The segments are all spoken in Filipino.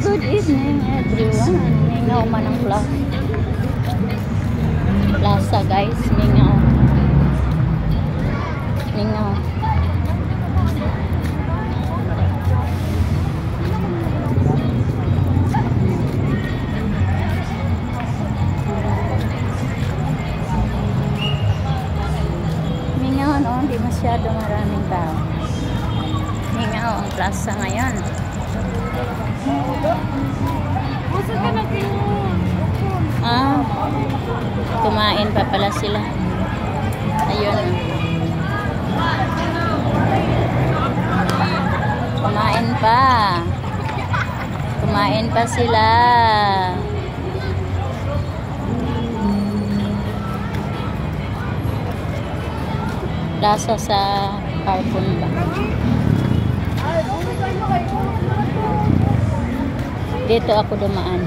Good evening everyone. Mingaw man ang plaza guys. Mingaw. Mingaw. Mingaw no, hindi masyado maraming tao. Mingaw ang plaza ngayon. Kumain pa pala sila. Ayun. Kumain pa. Kumain pa sila. Plaza sa Carpon ba? Dito ako dumaan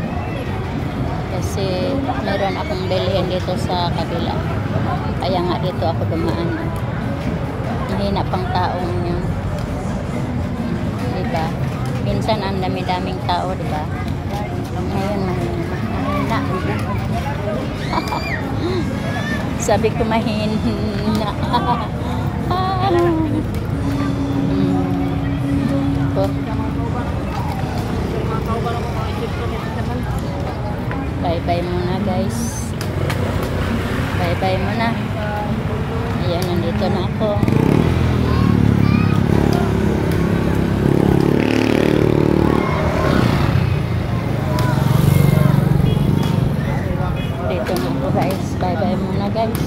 kasi meron akong bilhin dito sa kabila, kaya nga dito ako dumaan. Mahina pang taong yun, diba? Minsan ang dami-daming tao, diba? Ngayon mahina. Sabi ko mahina. Bye-bye muna guys. Bye-bye muna. Ayan, nandito na ako. Dito na ako guys. Bye-bye muna guys.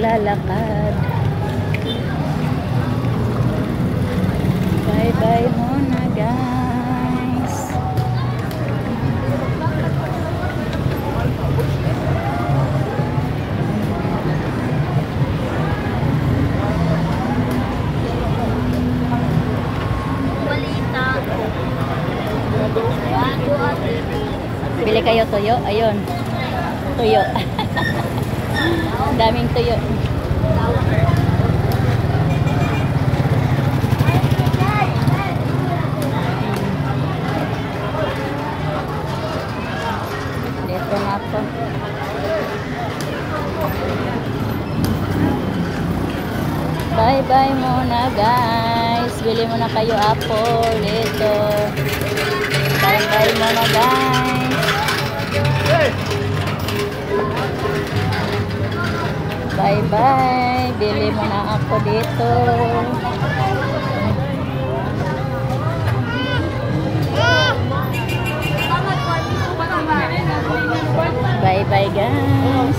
Lalakad. Bye-bye muna guys. Bili kayo tuyo? Ayun. Tuyo. Daming tuyo. Dito na ako. Bye-bye muna guys. Bili muna kayo apple dito. Bye-bye muna guys. Bye-bye. Bili mo na ako dito. Bye-bye guys.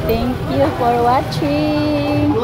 Thank you for watching.